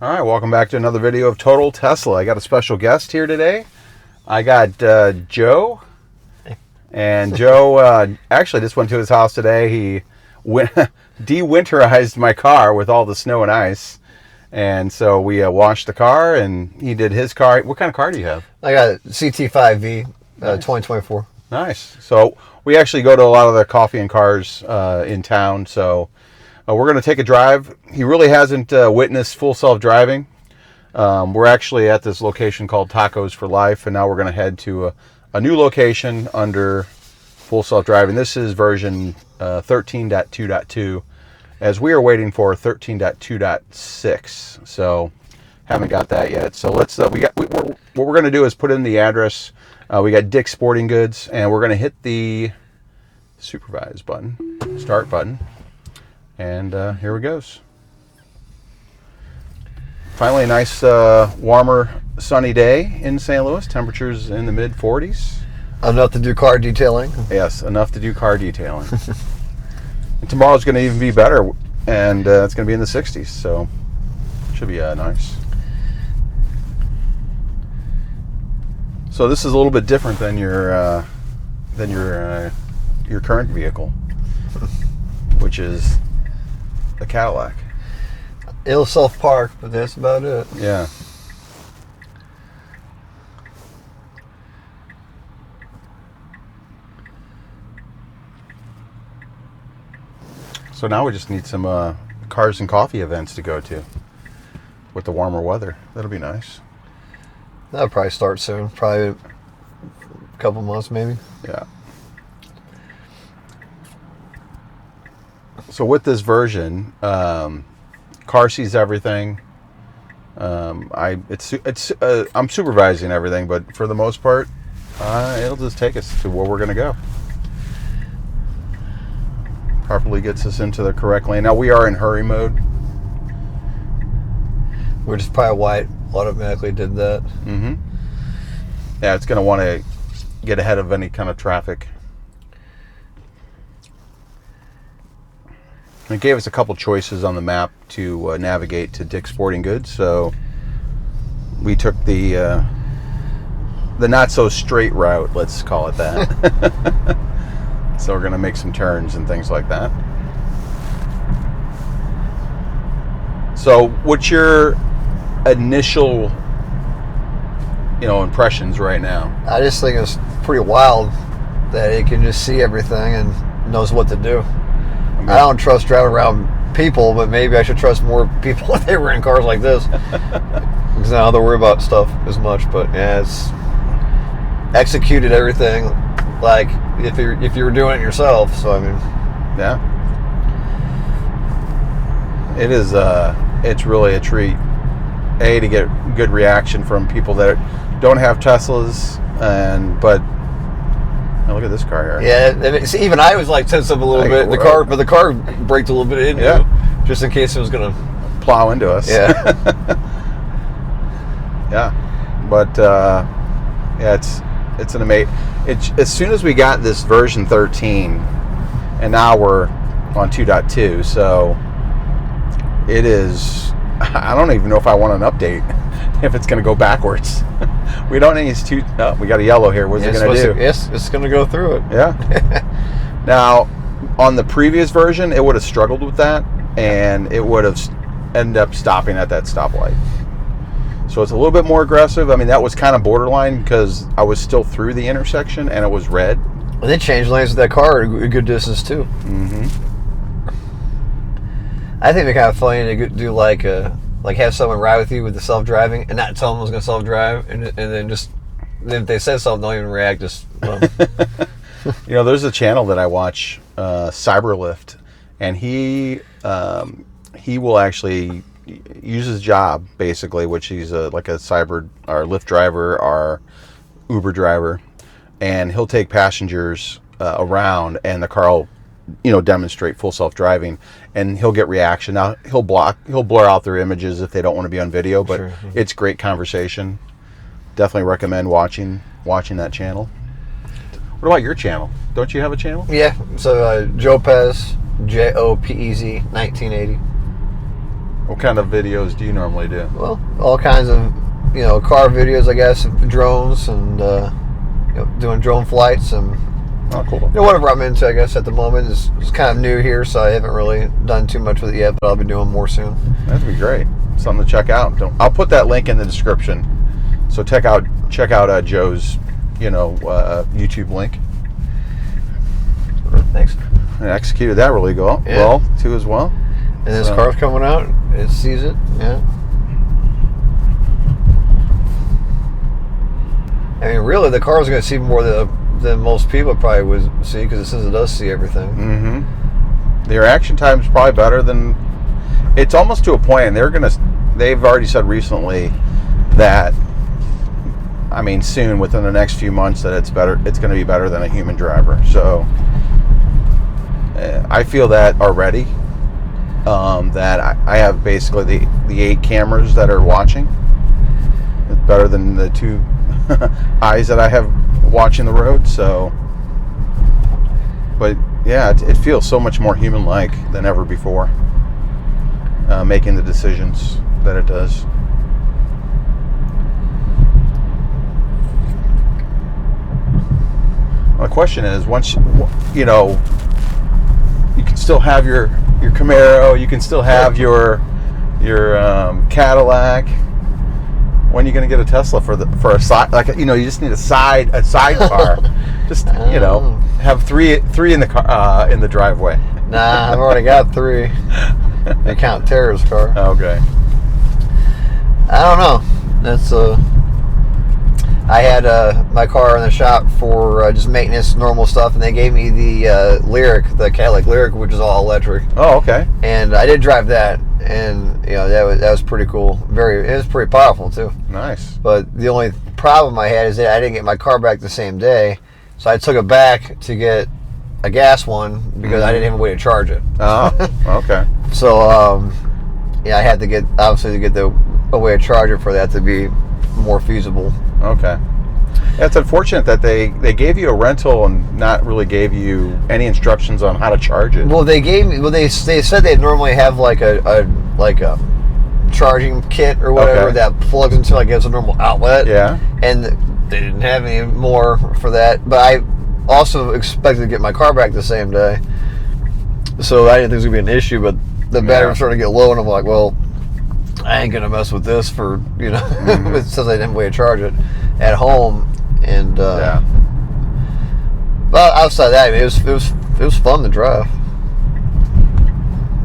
All right, welcome back to another video of Total Tesla. I got a special guest here today. I got Joe, and Joe actually just went to his house today. He de-winterized my car with all the snow and ice, and so we washed the car, and he did his car. What kind of car do you have? I got a CT5V, Nice. 2024. Nice. So we actually go to a lot of the coffee and cars in town, so we're going to take a drive. He really hasn't witnessed full self-driving. We're actually at this location called Tacos for Life, and now we're going to head to a new location under full self-driving. This is version 13.2.2, as we are waiting for 13.2.6. So haven't got that yet. So let's what we're going to do is put in the address. We got Dick's Sporting Goods, and we're going to hit the supervise button, start button. And here it goes. Finally, a nice, warmer, sunny day in St. Louis. Temperatures in the mid-40s. Enough to do car detailing. Yes, enough to do car detailing. And tomorrow's going to even be better, and it's going to be in the 60s, so should be nice. So this is a little bit different than your current vehicle, which is a Cadillac. It'll self-park, but that's about it. Yeah. So now we just need some cars and coffee events to go to with the warmer weather. That'll be nice. That'll probably start soon. Probably a couple months, maybe. Yeah. So with this version, car sees everything. I'm supervising everything, but for the most part, it'll just take us to where we're going to go. Properly gets us into the correct lane. Now we are in hurry mode. Which is probably why it automatically did that. Mm-hmm. Yeah, it's going to want to get ahead of any kind of traffic. It gave us a couple choices on the map to navigate to Dick's Sporting Goods, so we took the not so straight route, let's call it that. So we're going to make some turns and things like that. So what's your initial, impressions right now? I just think it's pretty wild that it can just see everything and knows what to do. I don't trust driving around people, but maybe I should trust more people if they were in cars like this. Because I don't have to worry about stuff as much. But yeah, it's executed everything like if you were doing it yourself. So I mean, yeah, it is. It's really a treat. To get good reaction from people that don't have Teslas, but. Look at this car here. Yeah, see, even I was like tense up a little bit. But the car braked a little bit in, just in case it was gonna plow into us. Yeah, yeah, but it's an amazing. As soon as we got this version 13, and now we're on 2.2, so it is. I don't even know if I want an update. If it's going to go backwards. We don't need to. Oh, we got a yellow here. What's it going to do? Yes, it's going to go through it. Yeah. Now, on the previous version, it would have struggled with that, and it would have ended up stopping at that stoplight. So it's a little bit more aggressive. I mean, that was kind of borderline because I was still through the intersection, and it was red. Well, they changed lanes with that car a good distance, too. Mm-hmm. I think they're kind of funny to do like have someone ride with you with the self-driving and not tell them it was going to self-drive, and then if they said something, don't even react. Just there's a channel that I watch, Cyberlift, and he will actually use his job basically, which he's like a Cyber or Lyft driver or Uber driver, and he'll take passengers around, and the car will demonstrate full self-driving, and he'll get reaction. Now he'll blur out their images if they don't want to be on video, but sure. It's great conversation. Definitely recommend watching that channel. What about your channel? Don't you have a channel? Yeah, so Jopez, Jopez 1980. What kind of videos do you normally do? Well, all kinds of, car videos, I guess, drones, and doing drone flights, and Oh, cool. whatever I'm into, I guess, at the moment is kind of new here, so I haven't really done too much with it yet, but I'll be doing more soon. That'd be great. Something to check out. I'll put that link in the description. So check out Joe's, YouTube link. Thanks. And executed that really well too as well. And this car's coming out. It sees it. Yeah. I mean, really, the car's going to see more than most people probably would see, because it says it does see everything. Mm-hmm. The reaction time is probably better than. It's almost to a point, and they've already said recently that, I mean, soon, within the next few months, that it's going to be better than a human driver. So I feel that already. That I have basically the 8 cameras that are watching. It's better than the 2 eyes that I have watching the road. So, but yeah, it feels so much more human-like than ever before. Making the decisions that it does. Well, the question is, once you can still have your Camaro, you can still have your Cadillac. When are you going to get a Tesla for a side? Like, you just need a sidecar. Just have three in the car in the driveway. Nah, I've already got 3. They count Tara's car. Okay. I don't know. That's I had my car in the shop for just maintenance, normal stuff, and they gave me the the Cadillac Lyric, which is all electric. Oh, okay. And I did drive that, and that was pretty cool. It was pretty powerful too. Nice. But the only problem I had is that I didn't get my car back the same day, so I took it back to get a gas one because I didn't have a way to charge it. Oh, okay. So I had to get a way to charge it for that to be more feasible. Okay. Yeah, it's unfortunate that they gave you a rental and not really gave you any instructions on how to charge it. Well, they said they'd normally have like a charging kit or whatever that plugs into, I guess, a normal outlet. Yeah. And they didn't have any more for that. But I also expected to get my car back the same day, so I didn't think it was gonna be an issue. But the battery was starting to get low, and I'm like, well, I ain't gonna mess with this for it says I didn't have a way to charge it at home. And but outside that, I mean, it was fun to drive.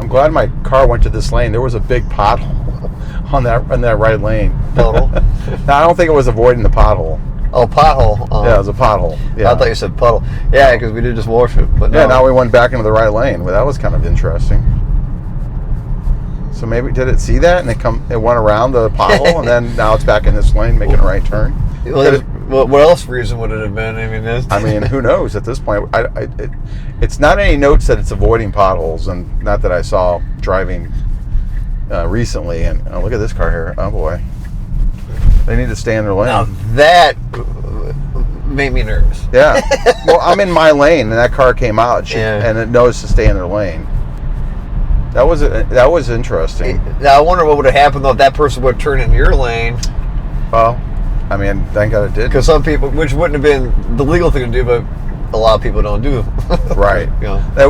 I'm glad my car went to this lane. There was a big pothole on that right lane. Puddle? No, I don't think it was avoiding the pothole. Oh, pothole. Yeah, it was a pothole. Yeah. I thought you said puddle. Yeah, because we did just wash it. But yeah, now we went back into the right lane. Well, that was kind of interesting. So maybe did it see that and it went around the pothole and then now it's back in this lane making a right turn? Well, what else reason would it have been? I mean, who knows at this point? It's not any notes that it's avoiding potholes, and not that I saw driving recently. And look at this car here. Oh boy, they need to stay in their lane. Now that made me nervous. Yeah. Well, I'm in my lane and that car came out and it knows to stay in their lane. That was interesting. Now I wonder what would have happened though if that person would turn in your lane. Well, I mean, thank God it did. Because some people, which wouldn't have been the legal thing to do, but a lot of people don't do. Right.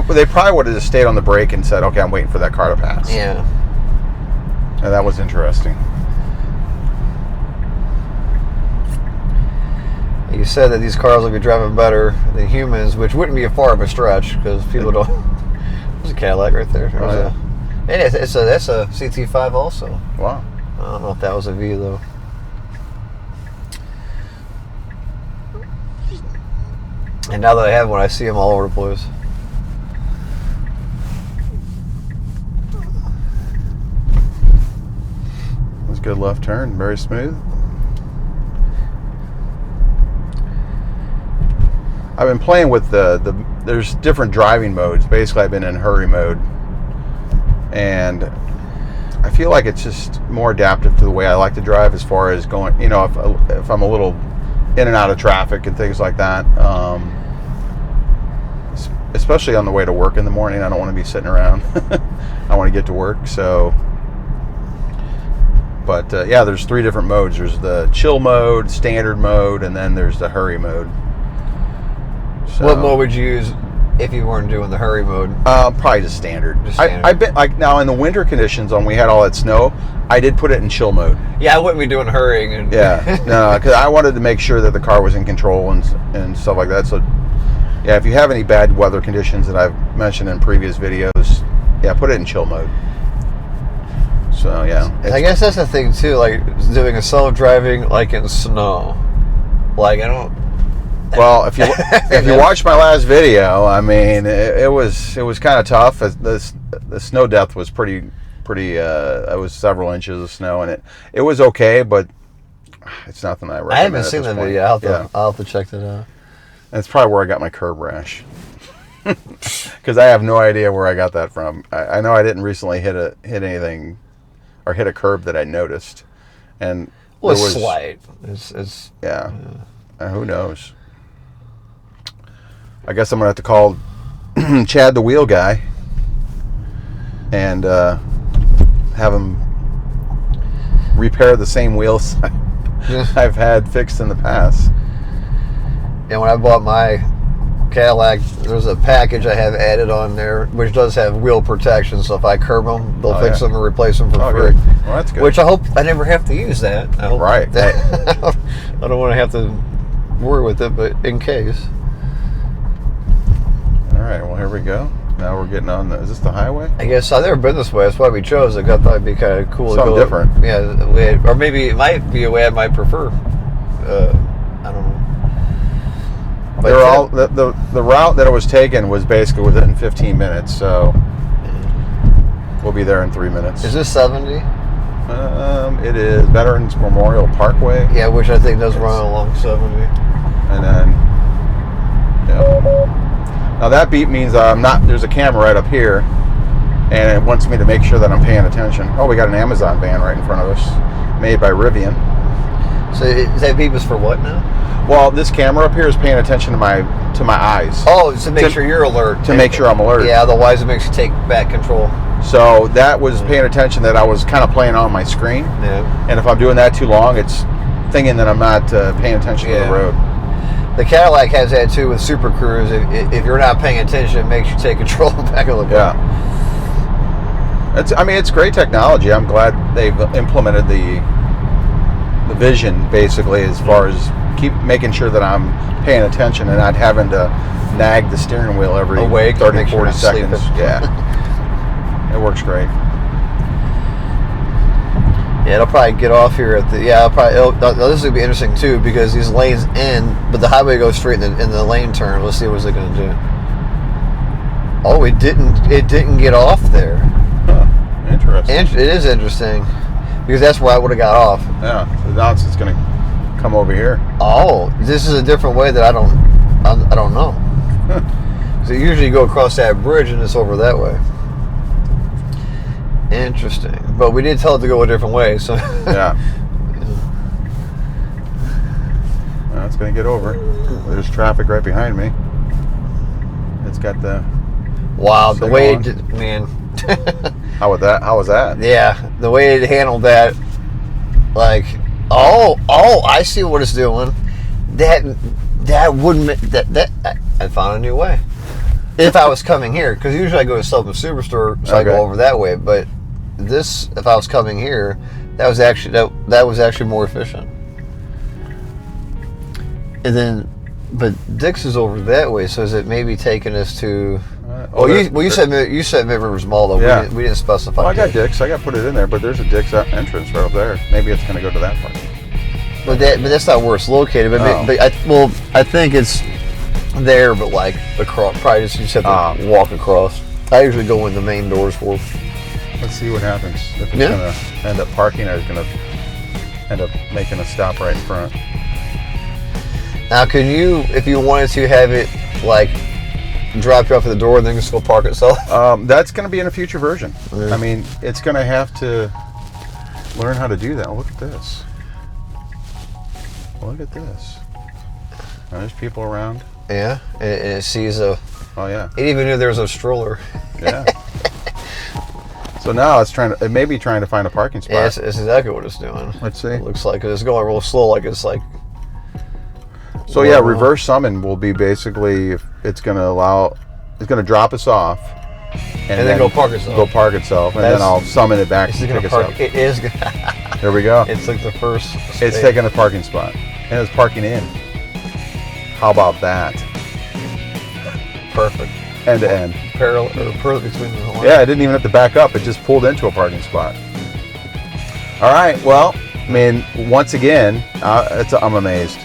They probably would have just stayed on the brake and said, "Okay, I'm waiting for that car to pass." Yeah. And that was interesting. You said that these cars will be driving better than humans, which wouldn't be a far of a stretch because people don't. There's a Cadillac right there. That's a CT5 also. Wow. I don't know if that was a V though. And now that I have one, I see them all over the place. It was a good left turn, very smooth. I've been playing with there's different driving modes. Basically, I've been in hurry mode, and I feel like it's just more adaptive to the way I like to drive as far as going, if I'm a little in and out of traffic and things like that. Especially on the way to work in the morning, I don't want to be sitting around. I want to get to work, so But yeah, there's 3 different modes. There's the chill mode, standard mode, and then there's the hurry mode. So, what mode would you use if you weren't doing the hurry mode? Probably just standard. Just standard. I've been like now in the winter conditions when we had all that snow, I did put it in chill mode. Yeah, I wouldn't be doing hurrying. And Yeah, no, because I wanted to make sure that the car was in control and stuff like that. So, yeah, if you have any bad weather conditions that I've mentioned in previous videos, yeah, put it in chill mode. So yeah, I guess that's the thing too. Like doing a self-driving, like in snow. Like I don't. Well, if you watch my last video, I mean, it was kind of tough. The snow depth was pretty. It was several inches of snow, and it was okay, but it's nothing I recommend. I haven't seen the video. I'll have to check that out. That's probably where I got my curb rash, because I have no idea where I got that from. I know I didn't recently hit anything or hit a curb that I noticed, and well, it's slight. It's yeah. Who knows? I guess I'm gonna have to call Chad the wheel guy and have him repair the same wheels I've had fixed in the past. And when I bought my Cadillac, there's a package I have added on there which does have wheel protection, so if I curb them, they'll fix them and replace them for free. Good. Well, that's good. Which I hope I never have to use that. I hope right. That I don't want to have to worry with it, but in case. All right, well, here we go. Now we're getting on is this the highway? I guess I've never been this way. That's why we chose it. I thought it'd be kind of cool. Something to go different. Yeah, or maybe it might be a way I might prefer. I don't know. They're all the route that it was taken was basically within 15 minutes, so we'll be there in 3 minutes. Is this 70? It is Veterans Memorial Parkway. Yeah, which I think does run along 70. And then, yeah. Now that beep means I'm not. There's a camera right up here, and it wants me to make sure that I'm paying attention. Oh, we got an Amazon van right in front of us, made by Rivian. So that beep is for what now? Well, this camera up here is paying attention to my eyes. Oh, to make sure you're alert. To make sure I'm alert. Yeah, otherwise it makes you take back control. So that was paying attention that I was kind of playing on my screen. Yeah. And if I'm doing that too long, it's thinking that I'm not paying attention to the road. The Cadillac has that too with Super Cruise. If you're not paying attention, it makes you take control back of the car. Yeah. It's great technology. I'm glad they've implemented the vision basically as far as keep making sure that I'm paying attention and not having to nag the steering wheel every 30, 40 seconds. Yeah. It works great. Yeah, it'll probably get off here at the. Yeah, this will be interesting too because these lanes end, but the highway goes straight in the lane turn. Let's see what's it going to do. Oh, it didn't get off there. Huh, interesting. It is interesting because that's where I would have got off. Yeah, so now it's going to come over here. Oh, this is a different way that I don't know. Huh. So usually you go across that bridge and it's over that way. Interesting, but we did tell it to go a different way, so yeah. Well, it's going to get over. There's traffic right behind me. It's got the the way it did, man. How was that? Yeah, the way it handled that, like, oh, I see what it's doing. That wouldn't that I found a new way. If I was coming here, because usually I go to Southern Superstore, so I go over that way. But this, if I was coming here, that was actually more efficient. And then, but Dick's is over that way, so is it maybe taking us to? You said Mid-Rivers Mall though. Yeah. We didn't specify. Well, I got Dick's. I got to put it in there, but there's a Dick's entrance right up there. Maybe it's going to go to that part. But that's not where it's located. But I think it's there, but like across, probably just you just have to walk across. I usually go in the main doors for. Let's see what happens. If it's going to end up parking, or it's going to end up making a stop right in front. Now, can you, if you wanted to, have it like drop you off at the door and then just go park itself? That's going to be in a future version. Yeah. I mean, it's going to have to learn how to do that. Look at this. Look at this. Now, there's people around. Yeah, and it sees a. Oh yeah. It even knew there was a stroller. Yeah. So now it may be trying to find a parking spot. Yeah, it's exactly what it's doing. Let's see. It looks like it's going real slow, like it's like. So yeah, reverse summon will be basically if it's going to drop us off, and then go park itself. Go park itself, and then I'll summon it back to pick us up. It is. There we go. It's like the first. It's taking a parking spot, and it's parking in. How about that? Perfect. End to end. Parallel between the lines. Yeah, I didn't even have to back up. It just pulled into a parking spot. All right. Well, I mean, once again, I'm amazed.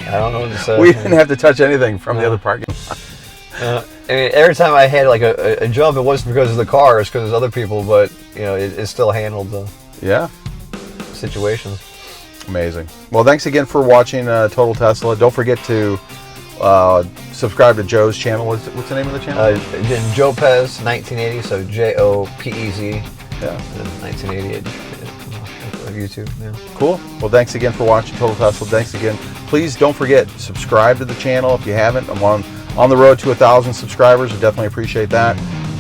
I don't know what to say. We didn't have to touch anything from the other parking lot. I mean, every time I had like a jump, it wasn't because of the car, it's because of other people, but you know, it still handled the situations. Amazing. Well, thanks again for watching Total Tesla. Don't forget to subscribe to Joe's channel. What's the name of the channel? Joe Pez 1980, so JOPEZ. Yeah. 1988. YouTube. Yeah. Cool. Well, thanks again for watching Total Tesla. Thanks again. Please don't forget, subscribe to the channel if you haven't. I'm on the road to 1,000 subscribers. I definitely appreciate that.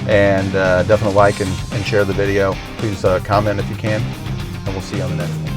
And definitely like and share the video. Please comment if you can. And we'll see you on the next one.